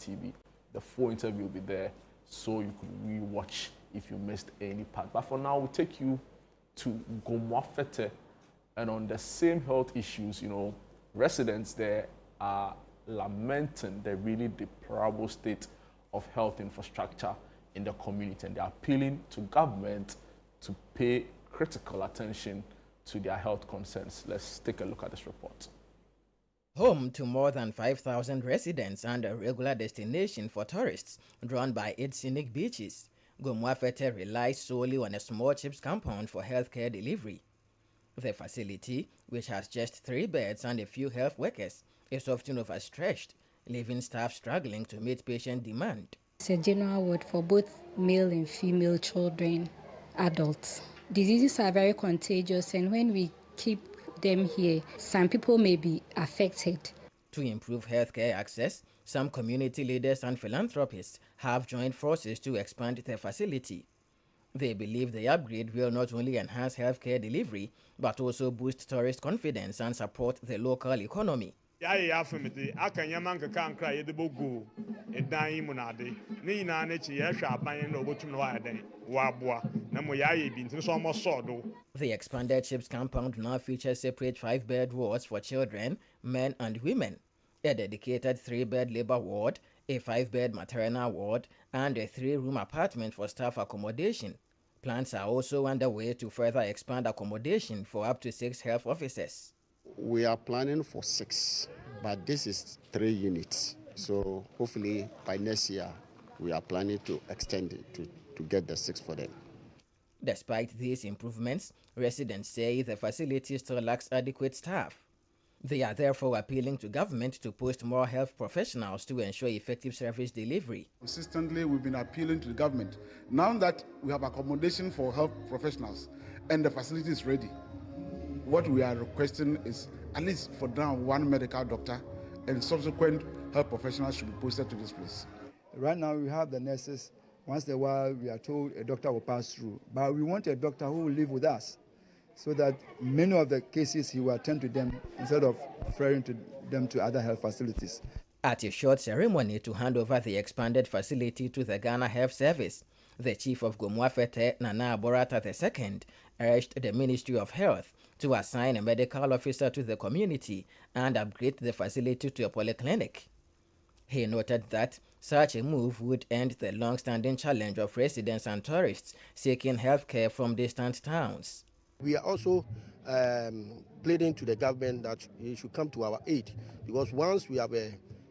TV. The full interview will be there, so you could re-watch if you missed any part. But for now, we'll take you to Gomoa Fetteh, and on the same health issues, residents there are lamenting the really deplorable state of health infrastructure in the community, and they're appealing to government to pay critical attention to their health concerns. Let's take a look at this report. Home to more than 5,000 residents and a regular destination for tourists drawn by its scenic beaches, Gomoa Fetteh relies solely on a small CHIPS compound for healthcare delivery. The facility, which has just 3 beds and a few health workers, is often overstretched, leaving staff struggling to meet patient demand. It's a general ward for both male and female children, adults. Diseases are very contagious, and when we keep them here, some people may be affected. To improve healthcare access, some community leaders and philanthropists have joined forces to expand the facility. They believe the upgrade will not only enhance healthcare delivery, but also boost tourist confidence and support the local economy. The expanded CHIPS compound now features separate 5-bed wards for children, men and women, a dedicated 3-bed labor ward, a 5-bed maternal ward, and a 3-room apartment for staff accommodation. Plans are also underway to further expand accommodation for up to 6 health officers. We are planning for 6, but this is 3 units. So hopefully by next year, we are planning to extend it to get the 6 for them. Despite these improvements, residents say the facility still lacks adequate staff. They are therefore appealing to government to post more health professionals to ensure effective service delivery. Consistently, we've been appealing to the government. Now that we have accommodation for health professionals and the facility is ready, what we are requesting is at least for now 1 medical doctor, and subsequent health professionals should be posted to this place. Right now we have the nurses. Once in a while we are told a doctor will pass through, but we want a doctor who will live with us, so that many of the cases he will attend to them instead of referring to them to other health facilities. At a short ceremony to hand over the expanded facility to the Ghana Health Service, the chief of Gomoa Fetteh, Nana Aborata II, urged the Ministry of Health to assign a medical officer to the community and upgrade the facility to a polyclinic. He noted that such a move would end the long-standing challenge of residents and tourists seeking health care from distant towns. We are also pleading to the government that it should come to our aid, because once we have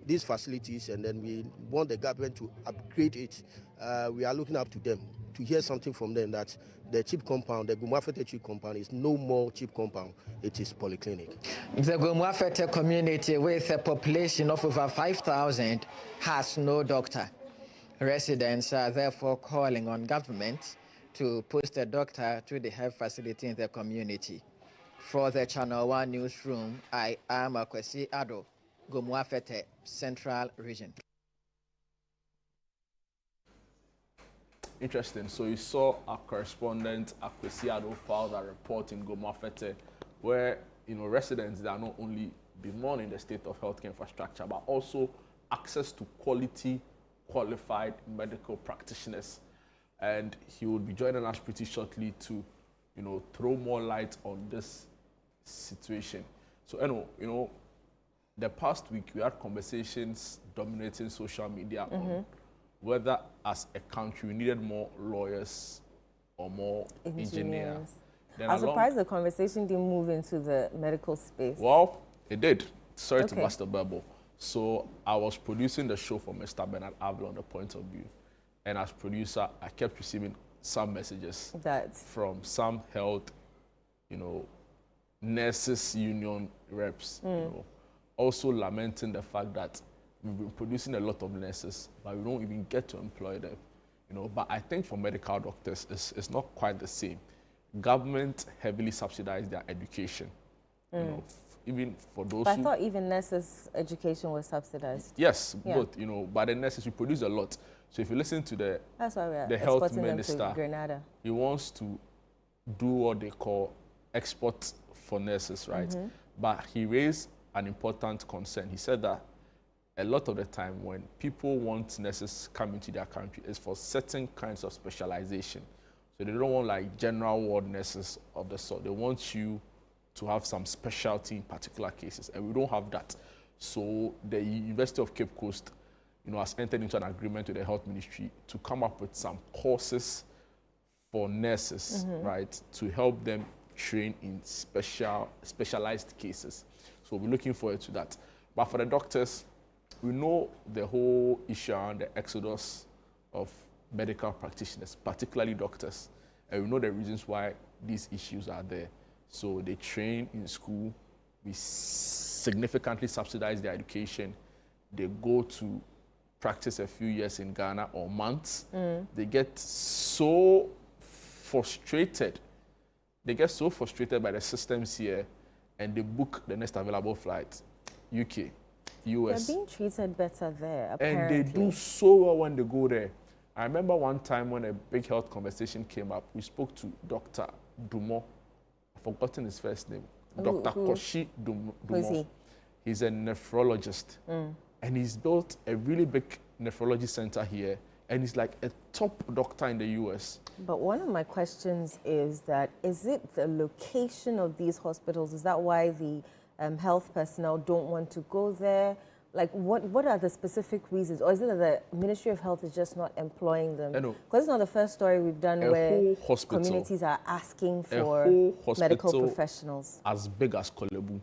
these facilities and then we want the government to upgrade it, we are looking up to them to hear something from them that the CHIP compound, the Gomoa Fetteh CHIP compound, is no more CHIP compound, it is polyclinic. The Gomoa Fetteh community, with a population of over 5,000, has no doctor. Residents are therefore calling on government to post a doctor to the health facility in the community. For the ChannelOne newsroom, I am Akwesi Ado, Gomoa Fetteh, Central Region. Interesting. So you saw our correspondent Akwesi Ado file that report in Gomoa Fetteh, where residents that are not only Bemoan in the state of healthcare infrastructure, but also access to quality, qualified medical practitioners. And he will be joining us pretty shortly to, throw more light on this situation. So, the past week we had conversations dominating social media on whether as a country we needed more lawyers or more engineers. I'm surprised the conversation didn't move into the medical space. Well, it did. Sorry to bust the bubble. So I was producing the show for Mr. Bernard Avalon, The Point of View. And as producer, I kept receiving some messages from some health, nurses union reps, also lamenting the fact that we've been producing a lot of nurses, but we don't even get to employ them. But I think for medical doctors, it's not quite the same. Government heavily subsidized their education. Even for those I thought even nurses' education was subsidized. Yes, but by the nurses, we produce a lot. So if you listen to the health minister, he wants to do what they call export for nurses, right? But he raised an important concern. He said that a lot of the time when people want nurses coming to their country, it's for certain kinds of specialization. So they don't want like general ward nurses of the sort. They want you to have some specialty in particular cases, and we don't have that. So the University of Cape Coast, has entered into an agreement with the Health Ministry to come up with some courses for nurses, right, to help them train in specialized cases. So we're looking forward to that. But for the doctors, we know the whole issue around the exodus of medical practitioners, particularly doctors, and we know the reasons why these issues are there. So they train in school, we significantly subsidize their education, they go to practice a few years in Ghana or months. They get so frustrated. They get so frustrated by the systems here, and they book the next available flight, UK, US. They're being treated better there, apparently. And they do so well when they go there. I remember one time when a big health conversation came up, we spoke to Dr. Dumo. I've forgotten his first name. Dr. Koshi Dumo. Who is he? He's a nephrologist. And he's built a really big nephrology center here. And he's like a top doctor in the US. But one of my questions is that, is it the location of these hospitals? Is that why the health personnel don't want to go there? Like, what are the specific reasons? Or is it that the Ministry of Health is just not employing them? Because it's not the first story we've done where communities are asking for medical professionals. As big as Kolebu.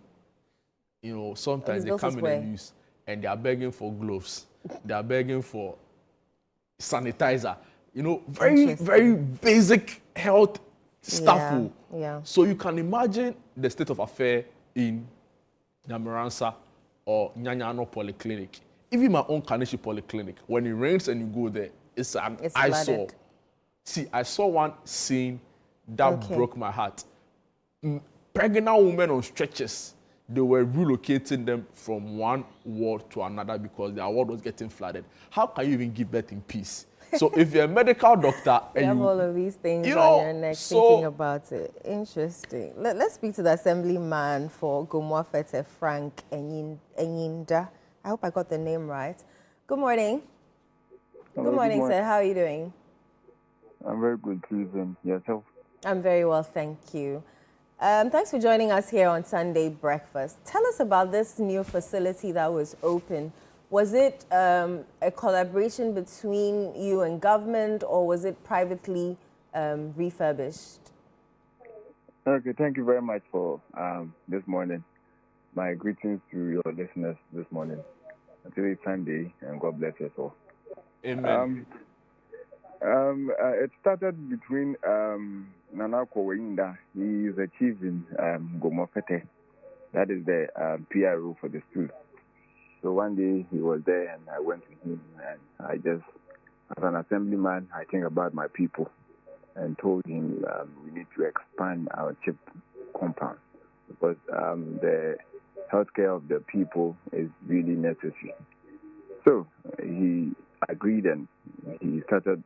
Sometimes they come in the news and they are begging for gloves. They are begging for sanitizer. Very, very basic health stuff. Yeah. So you can imagine the state of affairs in Namaransa or Nyanyano Polyclinic. Even my own Kanishi Polyclinic, when it rains and you go there, it's eyesore. See, I saw one scene that broke my heart. Pregnant women on stretchers, they were relocating them from one ward to another because their ward was getting flooded. How can you even give birth in peace? So if you're a medical doctor and you have all of these things on your neck thinking about it. Interesting. Let's speak to the assemblyman for Gomoa Fetteh, Frank Enyinda. I hope I got the name right. Good morning. Hello, good morning, sir. How are you doing? I'm very good, please. Yourself? I'm very well, thank you. Thanks for joining us here on Sunday Breakfast. Tell us about this new facility that was opened. Was it a collaboration between you and government, or was it privately refurbished? Okay, thank you very much for this morning. My greetings to your listeners this morning. Today is Sunday, and God bless us all. Amen. It started between Nana Kowinda. He is a chief in Gomoa Fetteh. That is the PRO for the school. So one day he was there and I went to him and I just, as an assemblyman, I think about my people and told him we need to expand our CHIP compound because the healthcare of the people is really necessary. So he agreed and he started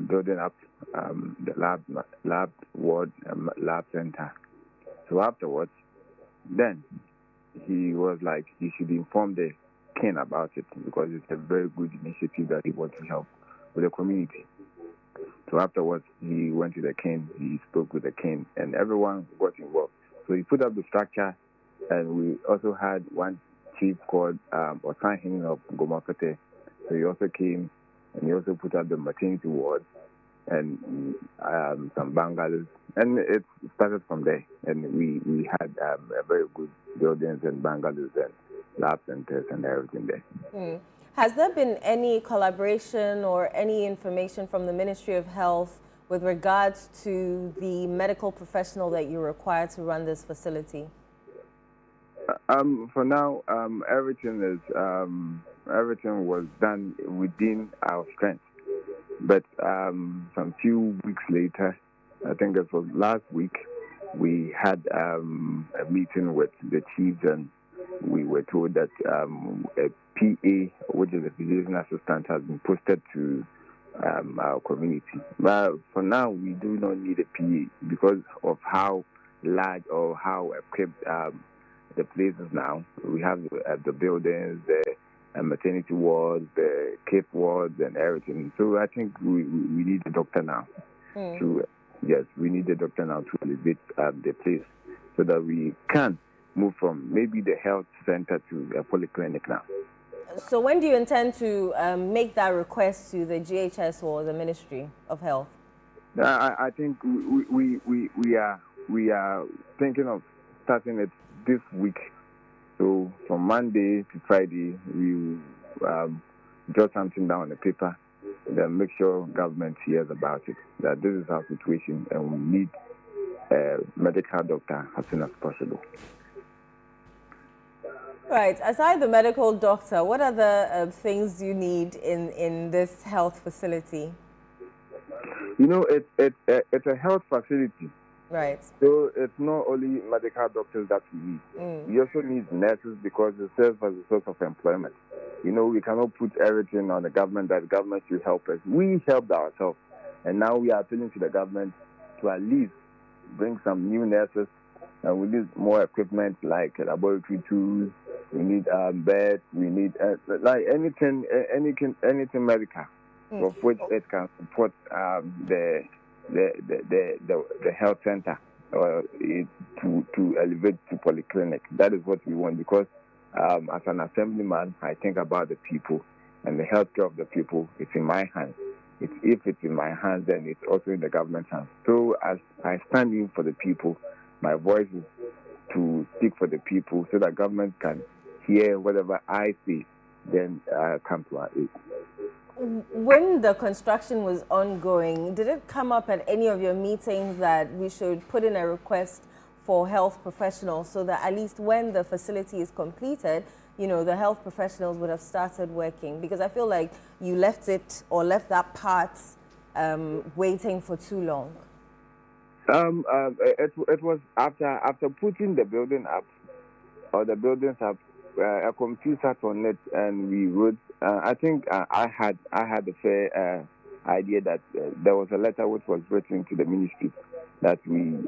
building up the lab ward, lab center. So afterwards, then he was like, he should inform the king about it because it's a very good initiative that he wants to help with the community. So afterwards, he went to the king, he spoke with the king, and everyone got involved. So he put up the structure, and we also had one chief called Osanhin of Gomoa Fetteh. So he also came, and he also put up the maternity ward and some bungalows, and it started from there. And we had a very good buildings and bungalows and lab centers and everything there. Has there been any collaboration or any information from the Ministry of Health with regards to the medical professional that you require to run this facility? For now, everything was done within our strength. But some few weeks later, I think it was last week, we had a meeting with the chiefs, and we were told that a PA, which is a physician assistant, has been posted to our community. But for now, we do not need a PA because of how large or how equipped the place is now. We have the buildings, the maternity wards, the kids wards, and everything. So I think we need a doctor now. Yes, we need a doctor now to elevate the place so that we can move from maybe the health center to a polyclinic now. So when do you intend to make that request to the GHS or the Ministry of Health? I think we are thinking of starting it this week. So from Monday to Friday, we jot something down on the paper, and then make sure government hears about it, that this is our situation and we need a medical doctor as soon as possible. Right. Aside the medical doctor, what other things do you need in this health facility? You know, it's a health facility. Right. So it's not only medical doctors that we need. We also need nurses because it serves as a source of employment. You know, we cannot put everything on the government that the government should help us. We helped ourselves. And now we are appealing to the government to at least bring some new nurses. And we need more equipment like laboratory tools. We need beds. We need like anything medical, of which it can support the health center to elevate to polyclinic. That is what we want, because as an assemblyman, I think about the people, and the healthcare of the people. It's in my hands. If it's in my hands, then it's also in the government's hands. So as I stand in for the people, my voice is to speak for the people so that government can hear whatever I say, then come to our aid. When the construction was ongoing, did it come up at any of your meetings that we should put in a request for health professionals so that at least when the facility is completed, you know, the health professionals would have started working? Because I feel like you left that part waiting for too long. It was after putting the building up, or the buildings up, a computer sat on it, and we wrote. I think I had a fair idea that there was a letter which was written to the ministry that we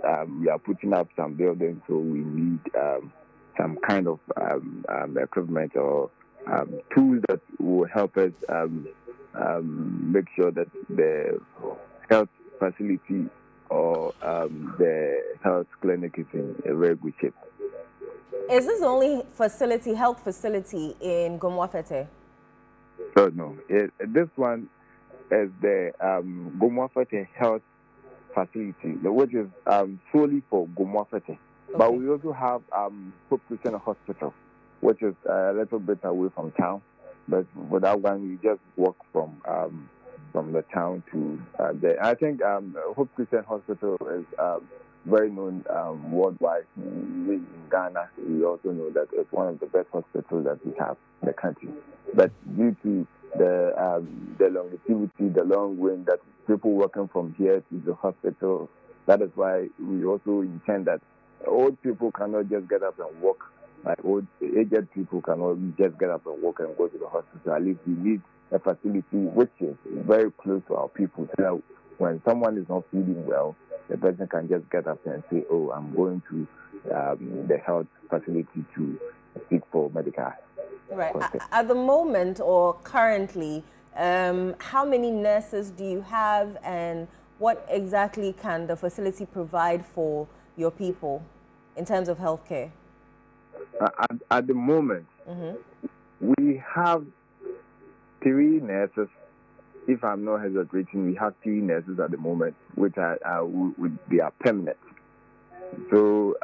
are putting up some buildings, so we need some kind of equipment or tools that will help us make sure that the health facility or the health clinic is in a very good shape. Is this the only health facility in Gomoa Fetteh? Oh, no. This one is the Gomoa Fetteh Health Facility, which is solely for Gomoa Fetteh. Okay. But we also have Hope Christian Hospital, which is a little bit away from town. But for that one, we just walk from the town to there. I think Hope Christian Hospital is very known worldwide. In Ghana, we also know that it's one of the best hospitals that we have in the country. But due to the longevity, the long way that people working from here to the hospital, that is why we also intend that old people cannot just get up and walk. Like aged people cannot just get up and walk and go to the hospital. At least we need a facility which is very close to our people, so that when someone is not feeling well, the person can just get up and say, "Oh, I'm going to the health facility to seek for medical." Right. At the moment or currently, how many nurses do you have, and what exactly can the facility provide for your people in terms of healthcare? At the moment, we have 3 nurses. If I'm not hesitating, we have 3 nurses at the moment, which they are permanent. So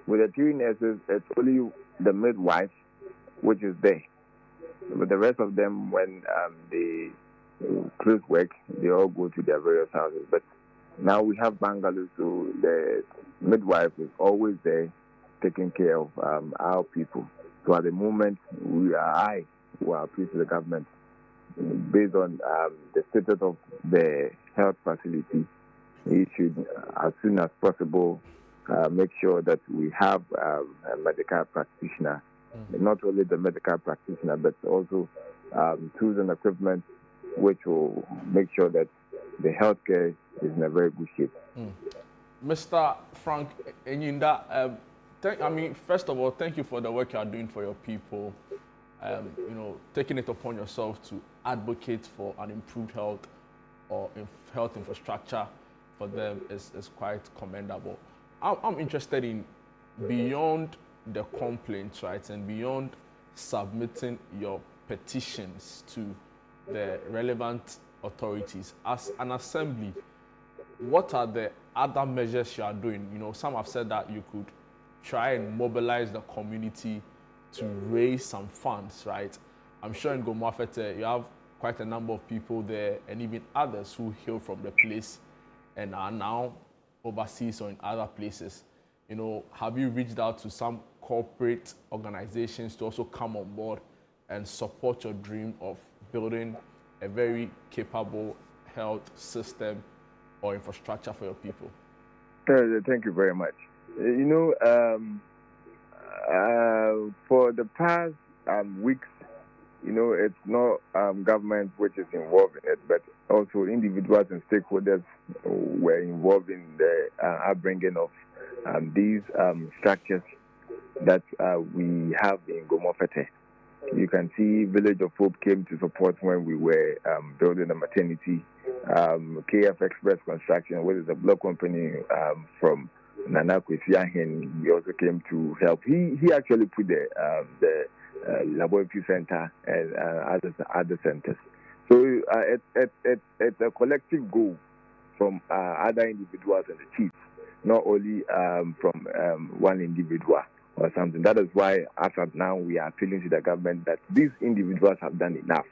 with the 3 nurses, it's only the midwife which is there. But the rest of them, when they close work, they all go to their various houses. But now we have bungalows, so the midwife is always there taking care of our people. So at the moment, we are appealing to the government based on the status of the health facility. We should, as soon as possible, make sure that we have a medical practitioner. Not only the medical practitioner, but also tools and equipment which will make sure that the healthcare is in a very good shape. Mr. Frank Enyinda, first of all, thank you for the work you are doing for your people. taking it upon yourself to advocate for an improved health or health infrastructure for them is quite commendable. I'm interested in beyond the complaints, right, and beyond submitting your petitions to the relevant authorities as an assembly. What are the other measures you are doing? Some have said that you could try and mobilize the community to raise some funds, right? I'm sure in Gomoa Fetteh, you have quite a number of people there and even others who hail from the place and are now overseas or in other places. Have you reached out to some corporate organizations to also come on board and support your dream of building a very capable health system or infrastructure for your people? Thank you very much. For the past weeks, it's not government which is involved in it, but also individuals and stakeholders were involved in the upbringing of these structures that we have in Gomoa Fetteh. You can see Village of Hope came to support when we were building a maternity. KF Express Construction, which is a block company from Nana Kwesiahin, we also came to help. He actually put the laboratory center and other centers. So it's a collective goal from other individuals and the chiefs, not only from one individual or something. That is why, as of now, we are appealing to the government that these individuals have done enough.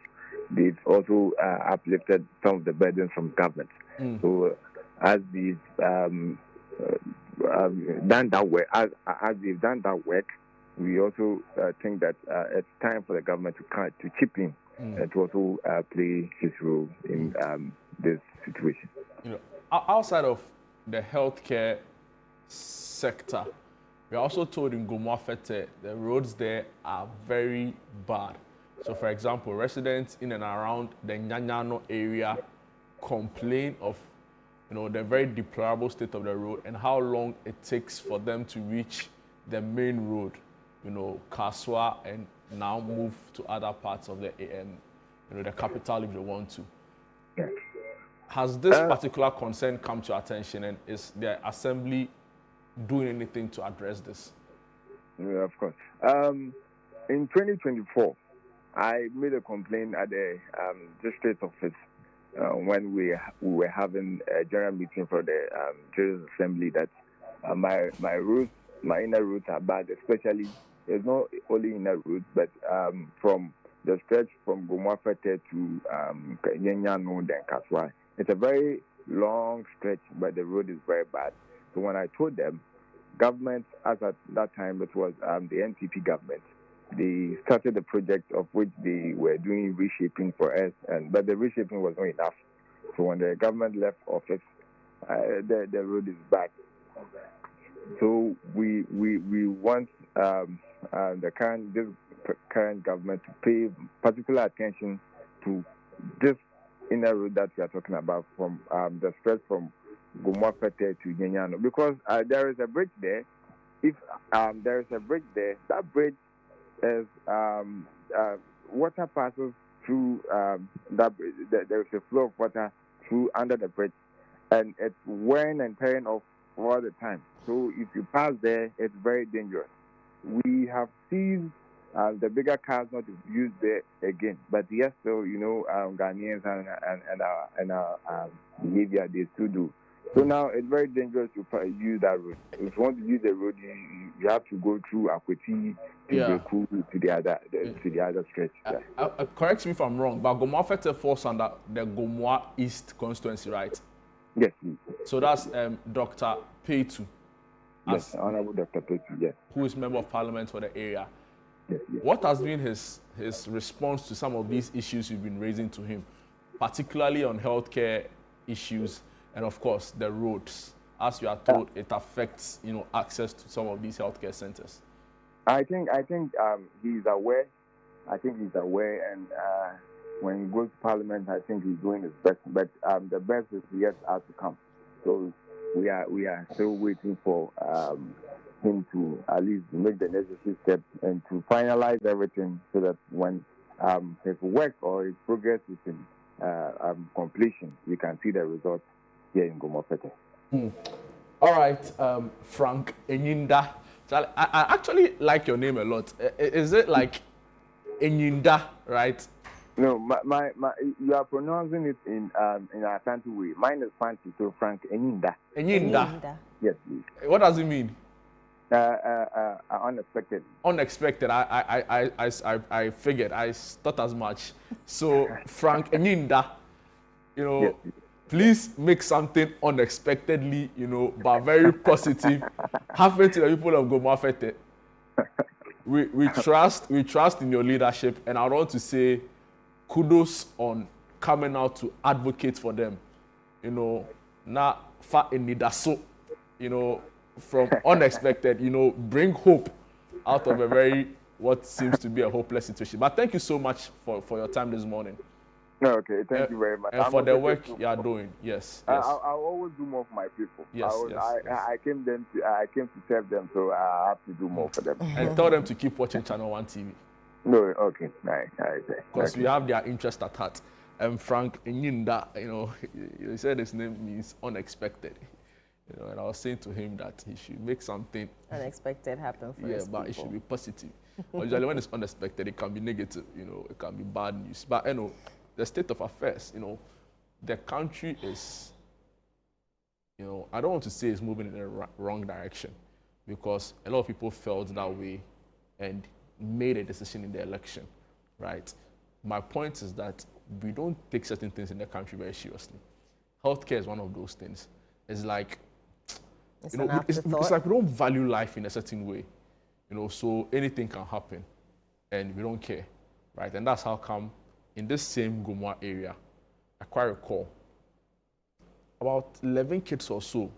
They've also uplifted some of the burdens from government. So as they've done that work, as they've done that work, we also think that it's time for the government to chip in and to also play his role in this situation. Outside of the healthcare sector, we are also told in Gomoa Fetteh the roads there are very bad. So, for example, residents in and around the Nyanyano area complain of, the very deplorable state of the road and how long it takes for them to reach the main road, Kaswa, and now move to other parts of the the capital if they want to. Yeah. Has this particular concern come to your attention, and is the assembly doing anything to address this? Yeah, of course. In 2024, I made a complaint at the district office when we were having a general meeting for the General Assembly that my inner routes are bad, especially. It's not only inner routes, but from the stretch from Gomoa Fetteh to Nyanyano and Kaswa. It's a very long stretch, but the road is very bad. So when I told them, government, as at that time, it was the NPP government, they started the project of which they were doing reshaping for us, but the reshaping was not enough. So when the government left office, the road is bad. So we want this current government to pay particular attention to this inner road that we are talking about from the stretch from Gomoa Fetteh to Nyanyano, because there is a bridge there. If there is a bridge there, that bridge is water passes through that bridge. There is a flow of water through under the bridge, and it's wearing and tearing off all the time. So if you pass there, it's very dangerous. We have seen the bigger cars not used there again, but yes, so Ghanaians and our behavior, they still do. So now it's very dangerous to use that road. If you want to use the road, you have to go through Akweti to Beku to the other stretch. Yeah. Correct me if I'm wrong, but Gomoa Fetteh falls under the Gomoa East constituency, right? Yes, please. So that's Dr. Fetteh. Yes, Honorable Dr. Fetteh, yes. Who is Member of Parliament for the area. Yes. What has been his response to some of these issues you've been raising to him, particularly on healthcare issues and, of course, the roads? As you are told, it affects access to some of these healthcare centers. I think he's aware. And when he goes to Parliament, I think he's doing his best. But the best is yet to come. So we are still waiting for him to at least make the necessary steps and to finalize everything so that when his work or his progress is in completion, you can see the results here in Gomoa Fetteh. All right, Frank Enyinda. So I actually like your name a lot. Is it like Enyinda, right? No, my you are pronouncing it in Asante way. Mine is fancy, so Frank Enyinda. Enyinda. Yes, please. What does it mean? Unexpected. Unexpected. I figured. I thought as much. So Frank Enyinda, Yes. please make something unexpectedly, but very positive happen to the people of Gomoa Fetteh. We trust in your leadership, and I want to say kudos on coming out to advocate for them. Na fa enidaso, from unexpected, bring hope out of a very what seems to be a hopeless situation. But thank you so much for your time this morning. Okay, thank you very much. And for the work you are doing. Yes. I'll always do more for my people. Yes, I came to serve them, so I have to do more for them. And tell them to keep watching ChannelOne TV. No, okay, nice. Because we have their interest at heart. And Frank Enyinda, he said his name means unexpected. And I was saying to him that he should make something unexpected happen for his people. But it should be positive. Usually when it's unexpected, it can be negative, it can be bad news. But the state of affairs, the country is, I don't want to say it's moving in the wrong direction, because a lot of people felt that way and made a decision in the election, right? My point is that we don't take certain things in the country very seriously. Healthcare is one of those things. It's like, it's like we don't value life in a certain way, so anything can happen and we don't care, right? And that's how come in this same Gomoa area, I quite recall, about 11 kids or so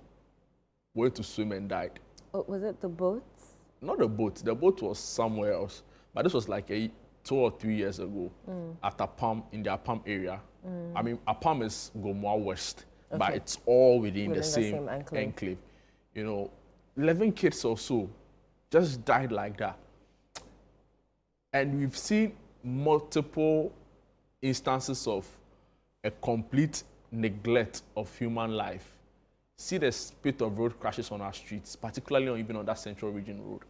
went to swim and died. Oh, was it the boats? Not the boat. The boat was somewhere else. But this was like 2 or 3 years ago at Apam, in the Apam area. I mean, Apam is Gomoa West, but it's all within the same enclave. 11 kids or so just died like that. And we've seen multiple instances of a complete neglect of human life. See the spate of road crashes on our streets, particularly even on that Central Region Road.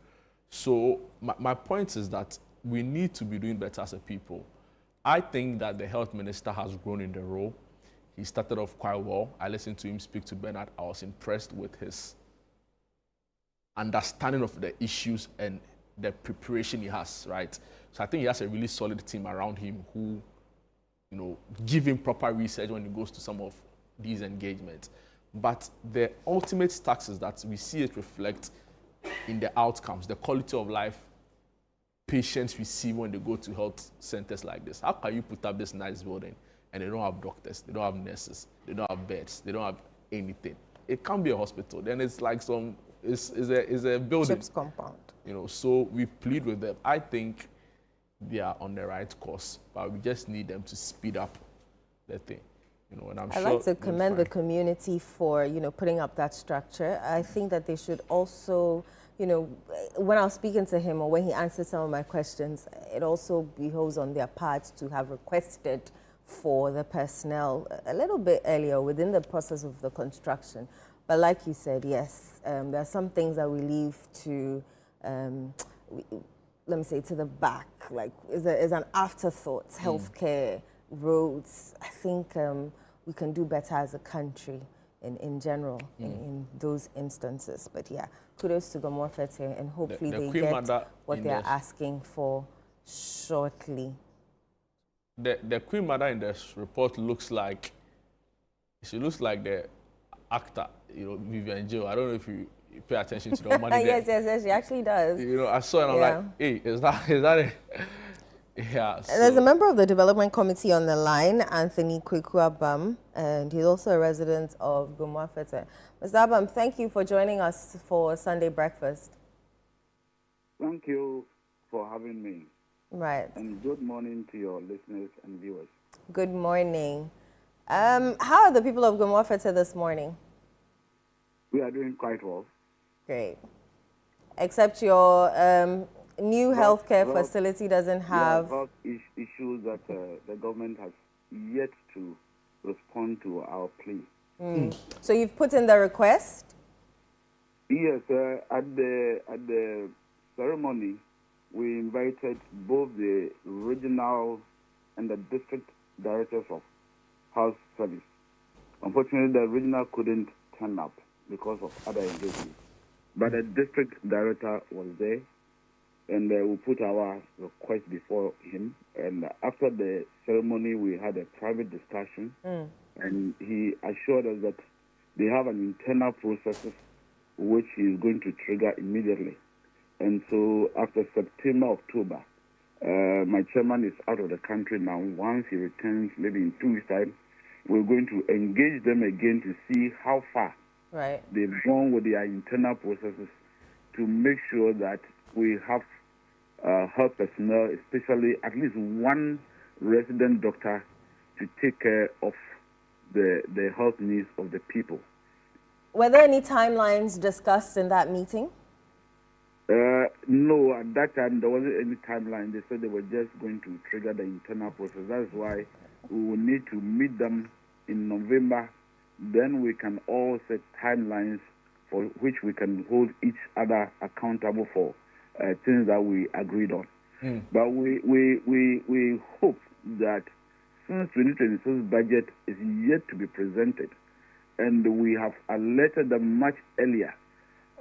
So my point is that we need to be doing better as a people. I think that the health minister has grown in the role. He started off quite well. I listened to him speak to Bernard. I was impressed with his understanding of the issues and the preparation he has, right? So I think he has a really solid team around him who, give him proper research when he goes to some of these engagements. But the ultimate task is that we see it reflect in the outcomes, the quality of life patients receive when they go to health centers like this. How can you put up this nice building and they don't have doctors, they don't have nurses, they don't have beds, they don't have anything? It can't be a hospital. Then it's like it's a building. Chips compound. So we plead with them. I think they are on the right course, but we just need them to speed up the thing. And I'd like to commend the community for, putting up that structure. I think that they should also, when I was speaking to him or when he answered some of my questions, it also behoves on their part to have requested for the personnel a little bit earlier within the process of the construction. But like you said, yes, there are some things that we leave to, let me say, to the back, like is an afterthought. Healthcare, roads. I think we can do better as a country in general in those instances. But yeah, kudos to Gomoa Fetteh, and hopefully they get what they are asking for shortly. The Queen Mother in this report looks like, she looks like the actor, Vivian Jo. I don't know if you pay attention to the money there. Yes, she actually does. I saw it and I'm like, hey, is that it? Yeah. So. There's a member of the development committee on the line, Anthony Kwekuabam, and he's also a resident of Gomoa Fetteh. Mr. Abam, thank you for joining us for Sunday breakfast. Thank you for having me. Right. And good morning to your listeners and viewers. Good morning. How are the people of Gomoa Fetteh this morning? We are doing quite well. Great. Except your new healthcare facility doesn't have... health issues that the government has yet to respond to our plea. So you've put in the request? Yes, at the ceremony, we invited both the regional and the district directors of health service. Unfortunately, the regional couldn't turn up because of other engagements. But the district director was there, and we put our request before him. And after the ceremony, we had a private discussion, and he assured us that they have an internal process which he is going to trigger immediately. And so after September, October, my chairman is out of the country now. Once he returns, maybe in 2 weeks' time, we're going to engage them again to see how far they've gone with their internal processes to make sure that we have health personnel, especially at least one resident doctor, to take care of the health needs of the people. Were there any timelines discussed in that meeting? No, at that time there wasn't any timeline. They said they were just going to trigger the internal process. That's why we will need to meet them in November. Then we can all set timelines for which we can hold each other accountable for things that we agreed on. But we hope that since 2026 budget is yet to be presented, and we have alerted them much earlier,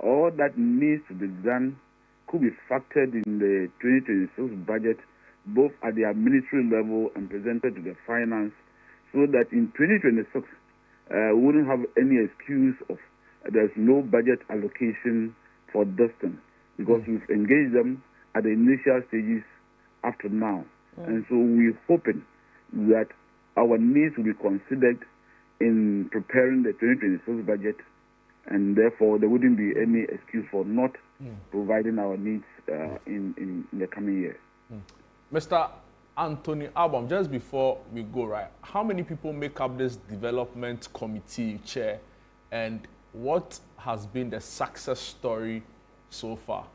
all that needs to be done could be factored in the 2026 budget, both at the administrative level and presented to the finance, so that in 2026, we wouldn't have any excuse of there's no budget allocation for this thing, because we've engaged them at the initial stages up to now. And so we're hoping that our needs will be considered in preparing the 2026 budget, and therefore there wouldn't be any excuse for not providing our needs in the coming year. Mr. Anthony Albom, just before we go, right, how many people make up this development committee chair, and what has been the success story so far?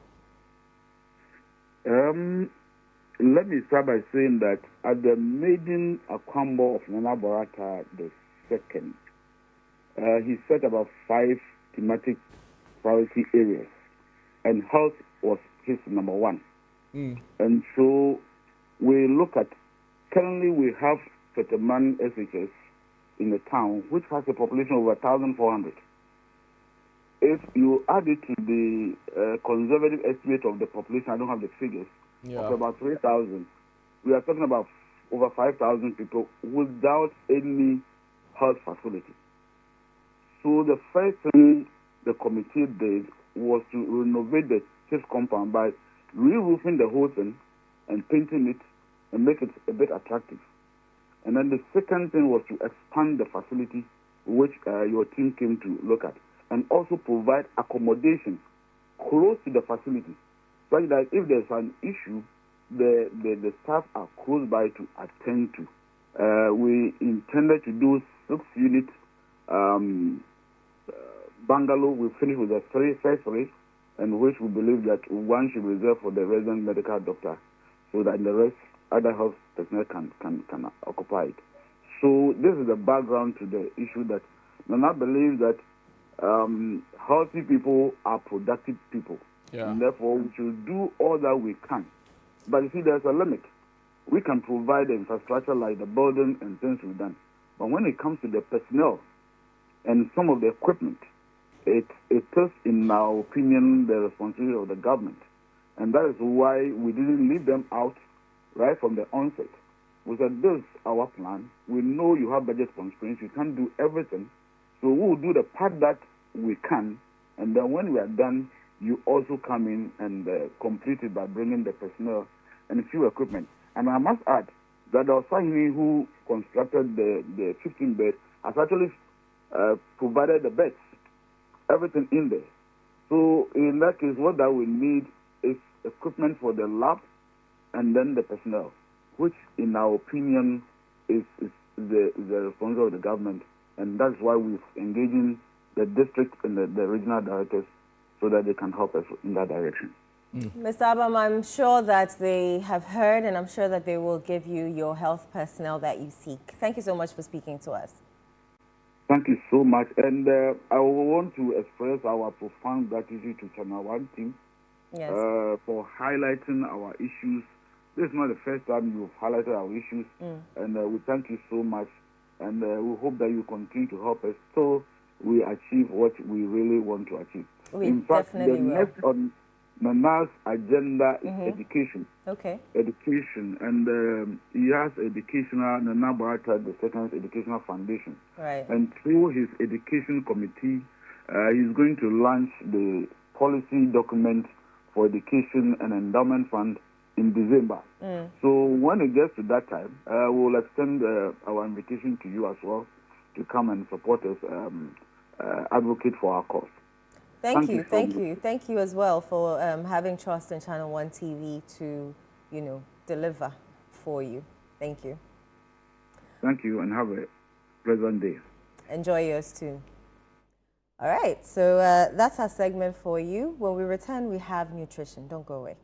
Let me start by saying that at the maiden Akwambo of Nana Borata II, he set about 5 thematic priority areas, and health was his number 1. And so we look at, currently we have Fetteh SHS in the town, which has a population of over 1,400. If you add it to the conservative estimate of the population, I don't have the figures, of about 3,000, we are talking about over 5,000 people without any health facility. So the first thing the committee did was to renovate the chief compound by re-roofing the whole thing and painting it and make it a bit attractive. And then the second thing was to expand the facility, which your team came to look at, and also provide accommodation close to the facility, such that if there's an issue, the staff are close by to attend to. We intended to do 6-unit bungalow. We finished with the first 3, and which we believe that one should reserve for the resident medical doctor, so that the rest other health personnel can occupy it. So this is the background to the issue that Nana believes that healthy people are productive people. And therefore, we should do all that we can. But you see, there's a limit. We can provide the infrastructure like the building and things we've done. But when it comes to the personnel and some of the equipment, it is, in our opinion, the responsibility of the government. And that is why we didn't leave them out right from the onset. We said, this is our plan. We know you have budget constraints. You can't do everything. So we will do the part that we can. And then when we are done, you also come in and complete it by bringing the personnel and a few equipment. And I must add that the Osahini who constructed the 15-bed has actually provided the beds, everything in there. So in that case, what that we need is equipment for the lab and then the personnel, which in our opinion is the responsibility of the government. And that's why we're engaging the district and the regional directors so that they can help us in that direction. Mr. Abam, I'm sure that they have heard, and I'm sure that they will give you your health personnel that you seek. Thank you so much for speaking to us. Thank you so much. And I want to express our profound gratitude to ChannelOne team for highlighting our issues. This is not the first time you've highlighted our issues, and we thank you so much. And we hope that you continue to help us so we achieve what we really want to achieve. In fact, the next on Nana's agenda is education. Okay. Education, and he has Nana Barata II's Educational Foundation. Right. And through his education committee, he's going to launch the policy document for education and endowment fund in December. So when it gets to that time, we'll extend our invitation to you as well to come and support us, advocate for our cause. Thank you as well for having trust in ChannelOne TV to, deliver for you. Thank you. Thank you, and have a pleasant day. Enjoy yours too. All right, so that's our segment for you. When we return, we have nutrition. Don't go away.